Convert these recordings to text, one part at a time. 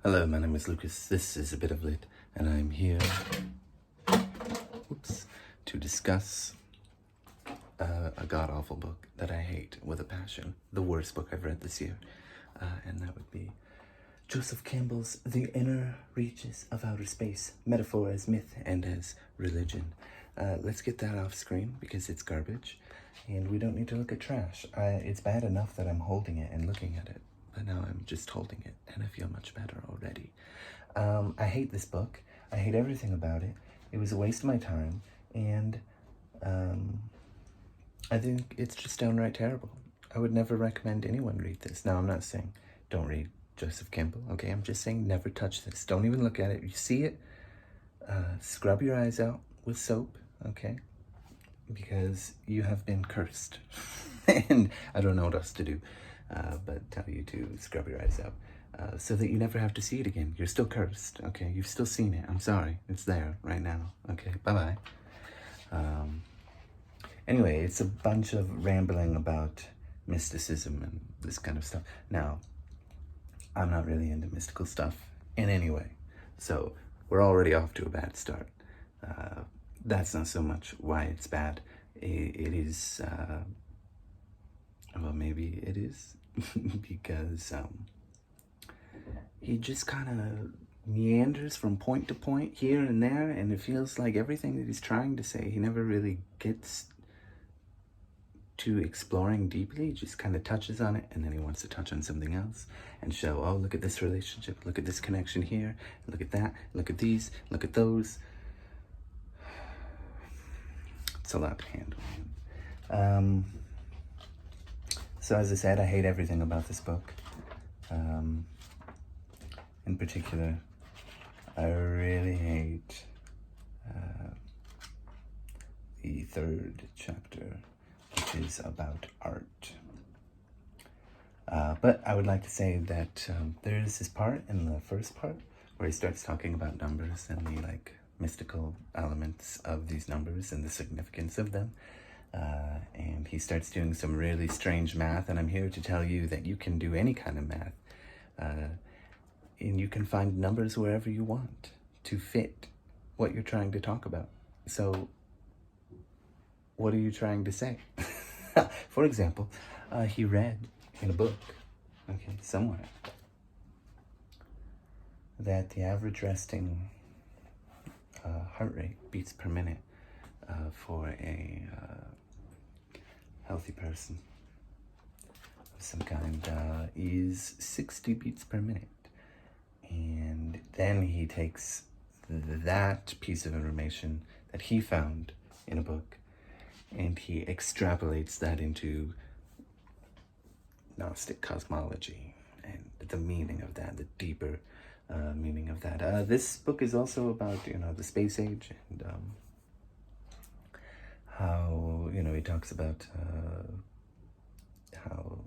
Hello, my name is Lucas. This is A Bit of Lit, and I'm here to discuss a god-awful book that I hate with a passion. The worst book I've read this year, and that would be Joseph Campbell's The Inner Reaches of Outer Space, Metaphor as Myth and as Religion. Let's get that off screen because it's garbage, and we don't need to look at trash. It's bad enough that I'm holding it and looking at it, but now I'm just holding it, and I feel much better already. I hate this book. I hate everything about it. It was a waste of my time, and I think it's just downright terrible. I would never recommend anyone read this. Now, I'm not saying don't read Joseph Campbell, okay? I'm just saying never touch this. Don't even look at it. You see it, scrub your eyes out with soap, okay? Because you have been cursed. And I don't know what else to do but tell you to scrub your eyes out so that you never have to see it again. You're still cursed, okay? You've still seen it. I'm sorry. It's there right now, okay? Bye-bye. Anyway, it's a bunch of rambling about mysticism and this kind of stuff. Now, I'm not really into mystical stuff in any way, so we're already off to a bad start. That's not so much why it's bad. It is, well, maybe it is, because he just kind of meanders from point to point here and there, and it feels like everything that he's trying to say, he never really gets to exploring deeply. He just kind of touches on it, and then he wants to touch on something else and show, oh, look at this relationship, look at this connection here, look at that, look at these, look at those. It's a lot to handle. So as I said, I hate everything about this book. In particular, I really hate the third chapter, which is about art. But I would like to say that there's this part in the first part where he starts talking about numbers and the mystical elements of these numbers and the significance of them. And he starts doing some really strange math, and I'm here to tell you that you can do any kind of math. And you can find numbers wherever you want to fit what you're trying to talk about. So, what are you trying to say? For example, he read in a book, okay, somewhere, that the average resting heart rate, beats per minute, for a healthy person of some kind is 60 beats per minute. And then he takes that piece of information that he found in a book and he extrapolates that into Gnostic cosmology and the meaning of that, the deeper meaning of that. This book is also about, the space age and how, he talks about how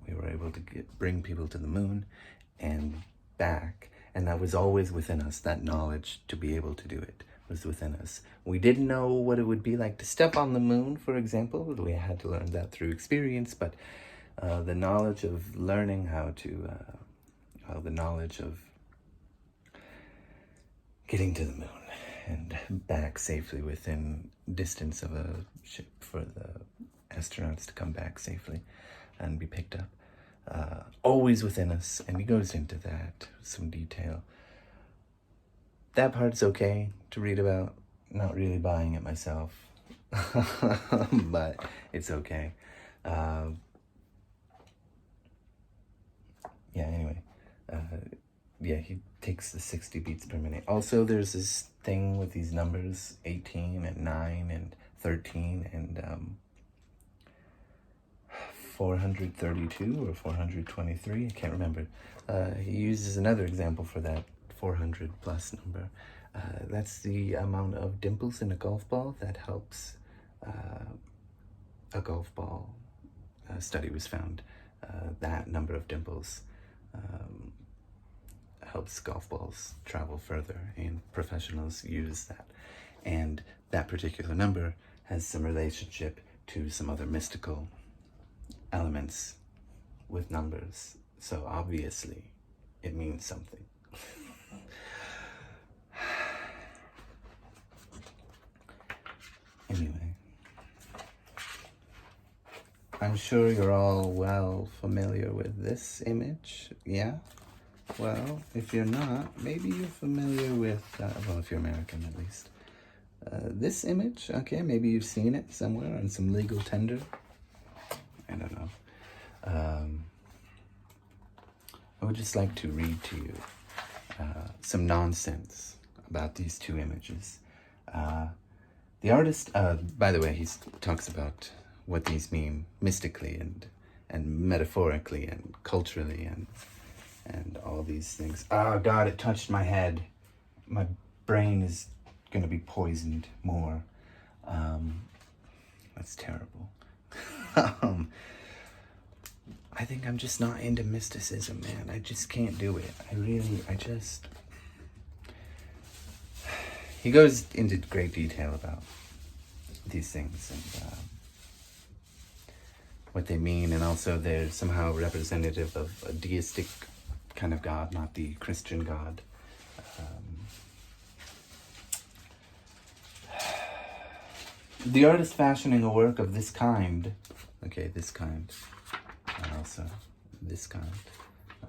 we were able to bring people to the moon and back, and that was always within us. That knowledge to be able to do it was within us. We didn't know what it would be like to step on the moon, for example. We had to learn that through experience, but the knowledge of learning how to, the knowledge of getting to the moon and back safely within distance of a ship for the astronauts to come back safely and be picked up. Always within us, and he goes into that, some detail. That part's okay to read about, not really buying it myself, but it's okay. He takes the 60 beats per minute. Also, there's this thing with these numbers, 18 and 9 and 13 and 432 or 423, I can't remember. He uses another example for that 400 plus number. That's the amount of dimples in a golf ball that helps a golf ball. A study was found that number of dimples helps golf balls travel further, and professionals use that. And that particular number has some relationship to some other mystical elements with numbers. So obviously it means something. Anyway, I'm sure you're all well familiar with this image, yeah? Well, if you're not, maybe you're familiar with, well, if you're American at least. This image, okay, maybe you've seen it somewhere on some legal tender. I don't know. I would just like to read to you some nonsense about these two images. The artist, by the way, he talks about what these mean mystically and metaphorically and culturally and all these things. Oh God, it touched my head. My brain is gonna be poisoned more. That's terrible. I think I'm just not into mysticism, man. I just can't do it. He goes into great detail about these things and what they mean, and also they're somehow representative of a deistic kind of God, not the Christian God. The artist fashioning a work of this kind, okay, this kind, and also this kind,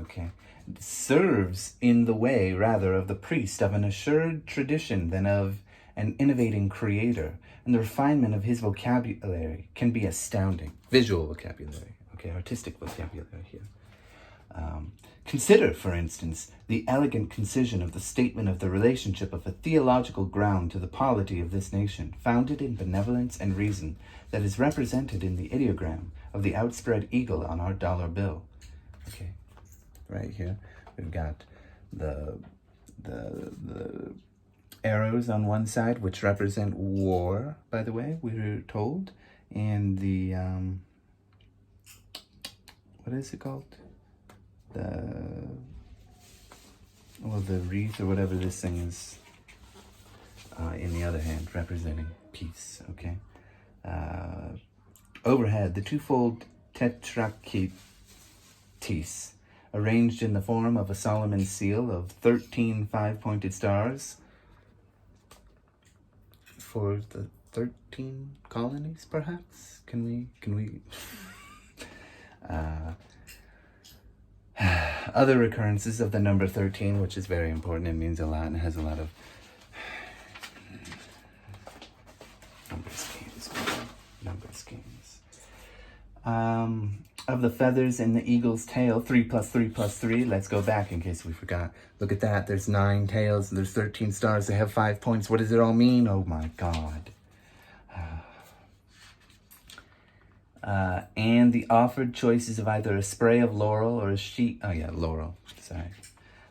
okay, serves in the way rather of the priest of an assured tradition than of an innovating creator, and the refinement of his vocabulary can be astounding. Visual vocabulary, okay, artistic vocabulary here. Consider, for instance, the elegant concision of the statement of the relationship of a theological ground to the polity of this nation, founded in benevolence and reason, that is represented in the ideogram of the outspread eagle on our dollar bill. Okay, right here we've got the arrows on one side, which represent war, by the way, we're told, and the what is it called? The wreath or whatever this thing is in the other hand, representing peace, okay? Overhead, the twofold tetrachetes, arranged in the form of a Solomon's seal of 13 five-pointed stars for the 13 colonies, perhaps? Can we? Other recurrences of the number 13, which is very important. It means a lot and has a lot of number schemes. Of the feathers in the eagle's tail, 3 plus 3 plus 3. Let's go back in case we forgot. Look at that. There's 9 tails. There's 13 stars. They have 5 points. What does it all mean? Oh my God. And the offered choices of either a spray of laurel or a sheaf. Oh yeah, laurel. Sorry.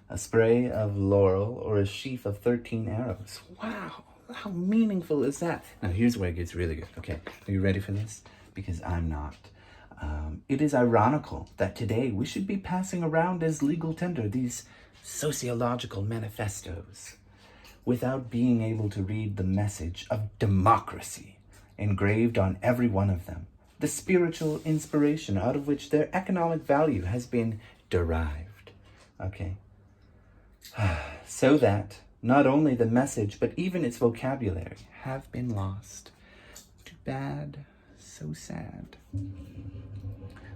A spray of laurel or a sheaf of 13 arrows. Wow. How meaningful is that? Now here's where it gets really good. Okay, are you ready for this? Because I'm not. It is ironical that today we should be passing around as legal tender these sociological manifestos without being able to read the message of democracy engraved on every one of them, the spiritual inspiration out of which their economic value has been derived. Okay? So that not only the message, but even its vocabulary have been lost. Too bad. So sad.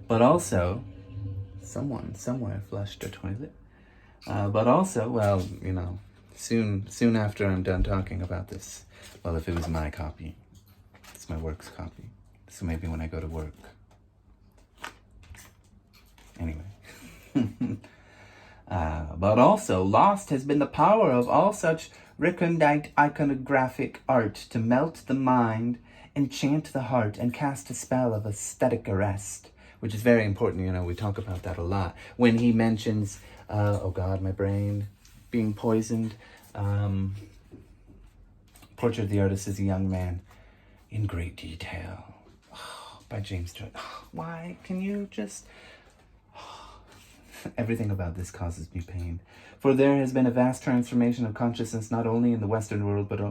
But also, someone somewhere flushed a toilet. But also, well, you know, soon after I'm done talking about this, well, if it was my copy, it's my work's copy. So maybe when I go to work. Anyway. But also, lost has been the power of all such recondite iconographic art to melt the mind, enchant the heart, and cast a spell of aesthetic arrest, which is very important. You know, we talk about that a lot. When he mentions, oh God, my brain being poisoned, Portrait of the Artist as a Young Man, in great detail, by James Joyce. Why? Can you just... Everything about this causes me pain. For there has been a vast transformation of consciousness, not only in the Western world, but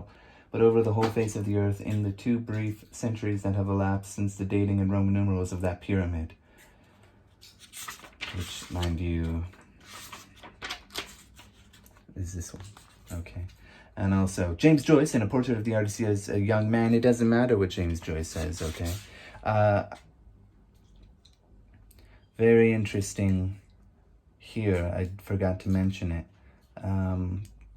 over the whole face of the earth in the 2 brief centuries that have elapsed since the dating in Roman numerals of that pyramid. Which, mind you, is this one. Okay. And also, James Joyce in A Portrait of the Artist as a Young Man. It doesn't matter what James Joyce says, okay? Very interesting here. I forgot to mention it.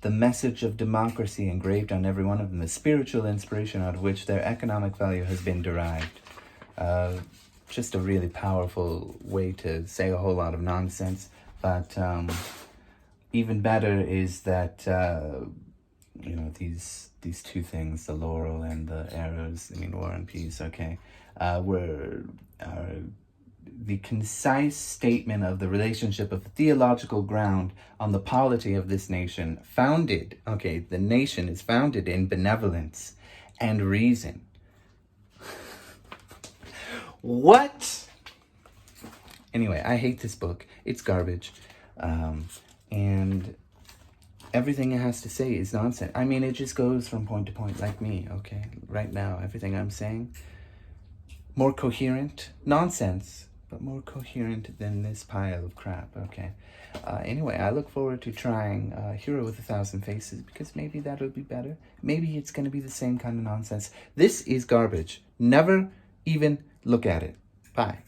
The message of democracy engraved on every one of them, the spiritual inspiration out of which their economic value has been derived. Just a really powerful way to say a whole lot of nonsense. But even better is that, you know, these two things, the laurel and the arrows, I mean, War and Peace, okay, were the concise statement of the relationship of the theological ground on the polity of this nation, founded, okay, the nation is founded in benevolence and reason. What? Anyway, I hate this book. It's garbage. And everything it has to say is nonsense. I mean, it just goes from point to point like me, okay? Right now, everything I'm saying, more coherent, nonsense, but more coherent than this pile of crap, okay? Anyway, I look forward to trying Hero with 1,000 Faces, because maybe that'll be better. Maybe it's going to be the same kind of nonsense. This is garbage. Never even look at it. Bye.